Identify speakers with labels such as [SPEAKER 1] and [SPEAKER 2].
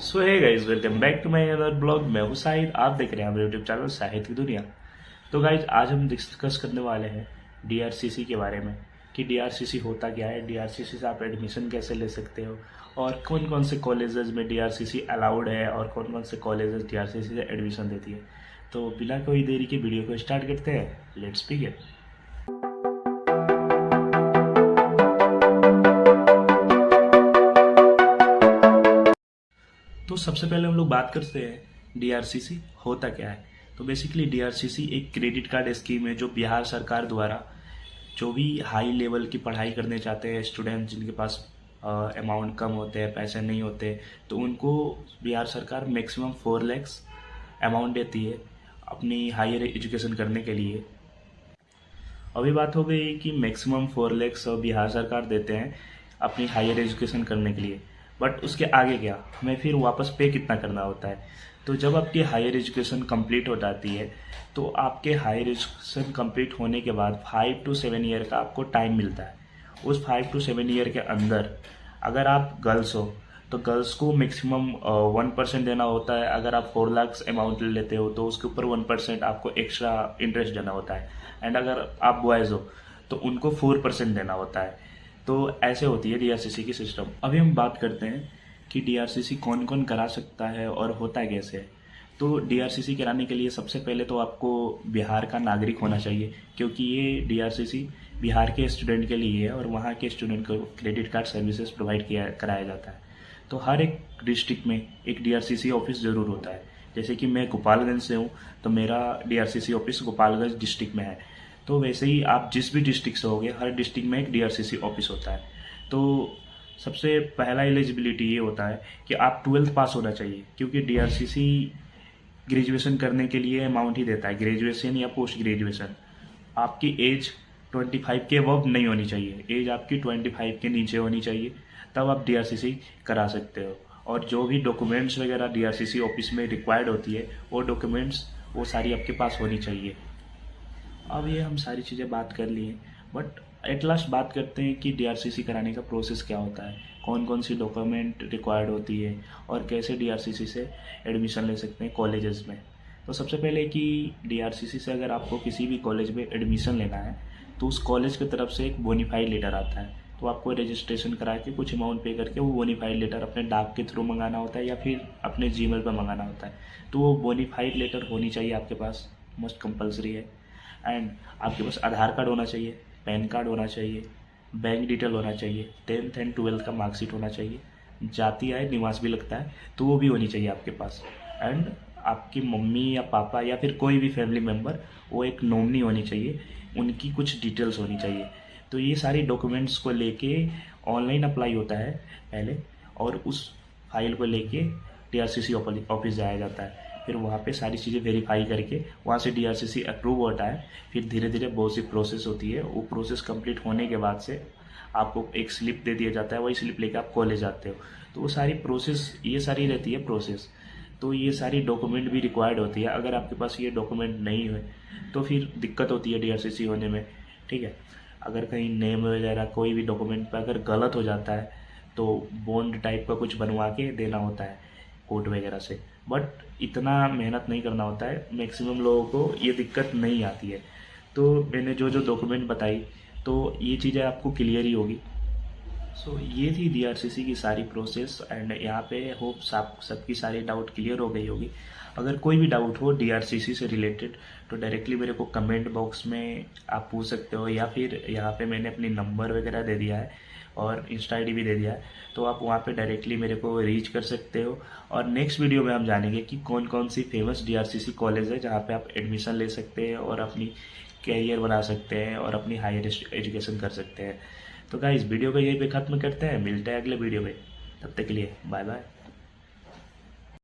[SPEAKER 1] सो है guys, welcome back to my other blog. मैं हूँ साहिद, आप देख रहे हैं हमारे यूट्यूब चैनल साहिद की दुनिया। तो गाइज आज हम डिस्कस करने वाले हैं डीआरसीसी के बारे में कि डीआरसीसी होता क्या है, डीआरसीसी से आप एडमिशन कैसे ले सकते हो और कौन कौन से कॉलेजेस में डीआरसीसी अलाउड है और कौन कौन से कॉलेजेस डीआरसीसी से एडमिशन देती है। तो बिना कोई देरी के वीडियो को स्टार्ट करते हैं, लेट्स बिगिन। तो सबसे पहले हम लोग बात करते हैं डीआरसीसी होता क्या है। तो बेसिकली डीआरसीसी एक क्रेडिट कार्ड स्कीम है जो बिहार सरकार द्वारा जो भी हाई लेवल की पढ़ाई करने चाहते हैं स्टूडेंट, जिनके पास अमाउंट कम होते हैं, पैसे नहीं होते, तो उनको बिहार सरकार मैक्सिमम 4 लाख अमाउंट देती है अपनी हायर एजुकेशन करने के लिए। अभी बात हो गई कि मैक्सिमम 4 लाख बिहार सरकार देते हैं अपनी हायर एजुकेशन करने के लिए, बट उसके आगे क्या, हमें फिर वापस पे कितना करना होता है। तो जब आपकी हायर एजुकेशन कंप्लीट हो जाती है तो आपके हायर एजुकेशन कंप्लीट होने के बाद 5 to 7 ईयर का आपको टाइम मिलता है। उस 5 to 7 ईयर के अंदर अगर आप गर्ल्स हो तो गर्ल्स को मैक्सिमम 1% देना होता है। अगर आप 4 लाख अमाउंट लेते हो तो उसके ऊपर 1% आपको एक्स्ट्रा इंटरेस्ट देना होता है। एंड अगर आप बॉयज़ हो तो उनको 4% देना होता है। तो ऐसे होती है डीआरसीसी की सिस्टम। अभी हम बात करते हैं कि डीआरसीसी कौन कौन करा सकता है और होता कैसे है। तो डीआरसीसी कराने के लिए सबसे पहले तो आपको बिहार का नागरिक होना चाहिए, क्योंकि ये डीआरसीसी बिहार के स्टूडेंट के लिए है और वहाँ के स्टूडेंट को क्रेडिट कार्ड सर्विसेज प्रोवाइड किया कराया जाता है। तो हर एक डिस्ट्रिक्ट में एक डीआरसीसी ऑफिस ज़रूर होता है। जैसे कि मैं गोपालगंज से हूँ तो मेरा डीआरसीसी ऑफिस गोपालगंज डिस्ट्रिक्ट में है। तो वैसे ही आप जिस भी डिस्ट्रिक्ट से होगे हर डिस्ट्रिक्ट में एक डीआरसीसी ऑफिस होता है। तो सबसे पहला एलिजिबिलिटी ये होता है कि आप 12th पास होना चाहिए, क्योंकि डीआरसीसी ग्रेजुएशन करने के लिए अमाउंट ही देता है, ग्रेजुएशन या पोस्ट ग्रेजुएशन। आपकी एज 25 के अबव नहीं होनी चाहिए, एज आपकी 25 के नीचे होनी चाहिए, तब आप डीआरसीसी करा सकते हो। और जो भी डॉक्यूमेंट्स वगैरह डीआरसीसी ऑफिस में रिक्वायर्ड होती है वो डॉक्यूमेंट्स वो सारी आपके पास होनी चाहिए। अब ये हम सारी चीज़ें बात कर ली हैं, बट एट लास्ट बात करते हैं कि डीआरसीसी कराने का प्रोसेस क्या होता है, कौन कौन सी डॉक्यूमेंट रिक्वायर्ड होती है और कैसे डीआरसीसी से एडमिशन ले सकते हैं कॉलेजेस में। तो सबसे पहले कि डीआरसीसी से अगर आपको किसी भी कॉलेज में एडमिशन लेना है तो उस कॉलेज की तरफ से एक बोनीफाइड लेटर आता है। तो आपको रजिस्ट्रेशन करा के कुछ अमाउंट पे करके वो बोनीफाइड लेटर अपने डाक के थ्रू मंगाना होता है या फिर अपने जीमेल पर मंगाना होता है। तो वो बोनीफाइड लेटर होनी चाहिए आपके पास, मोस्ट कंपलसरी है। एंड आपके पास आधार कार्ड होना चाहिए, पैन कार्ड होना चाहिए, बैंक डिटेल होना चाहिए, 10th एंड 12th का मार्कशीट होना चाहिए, जाति आय निवास भी लगता है तो वो भी होनी चाहिए आपके पास। एंड आपकी मम्मी या पापा या फिर कोई भी फैमिली मेम्बर, वो एक नॉमिनी होनी चाहिए, उनकी कुछ डिटेल्स होनी चाहिए। तो ये सारी डॉक्यूमेंट्स को लेके ऑनलाइन अप्लाई होता है पहले, और उस फाइल को लेके डीआरसीसी ऑफिस जाया जाता है। फिर वहाँ पे सारी चीज़ें वेरीफाई करके वहाँ से डीआरसीसी अप्रूव होता है। फिर धीरे धीरे बहुत सी प्रोसेस होती है, वो प्रोसेस कंप्लीट होने के बाद से आपको एक स्लिप दे दिया जाता है, वही स्लिप लेके आप कॉलेज जाते हो। तो वो सारी प्रोसेस ये सारी रहती है प्रोसेस। तो ये सारी डॉक्यूमेंट भी रिक्वायर्ड होती है। अगर आपके पास ये डॉक्यूमेंट नहीं है तो फिर दिक्कत होती है डीआरसीसी होने में, ठीक है। अगर कहीं नेम वगैरह कोई भी डॉक्यूमेंट पर अगर गलत हो जाता है तो बॉन्ड टाइप का कुछ बनवा के देना होता है कोर्ट वगैरह से, बट इतना मेहनत नहीं करना होता है। मैक्सिमम लोगों को ये दिक्कत नहीं आती है। तो मैंने जो जो डॉक्यूमेंट बताई तो ये चीज़ें आपको क्लियर ही होगी। सो ये थी डीआरसीसी की सारी प्रोसेस। एंड यहाँ पे होप सबकी सारी डाउट क्लियर हो गई होगी। अगर कोई भी डाउट हो डीआरसीसी से रिलेटेड तो डायरेक्टली मेरे को कमेंट बॉक्स में आप पूछ सकते हो, या फिर यहाँ पे मैंने अपनी नंबर वगैरह दे दिया है और इंस्टा आईडी भी दे दिया है, तो आप वहाँ पे डायरेक्टली मेरे को रीच कर सकते हो। और नेक्स्ट वीडियो में हम जानेंगे कि कौन कौन सी फेमस डीआरसीसी कॉलेज है जहाँ पे आप एडमिशन ले सकते हैं और अपनी कैरियर बना सकते हैं और अपनी हायर एजुकेशन कर सकते हैं। तो गाइस वीडियो को यहीं पे ख़त्म करते हैं, मिलते हैं अगले वीडियो में, तब तक के लिए बाय बाय।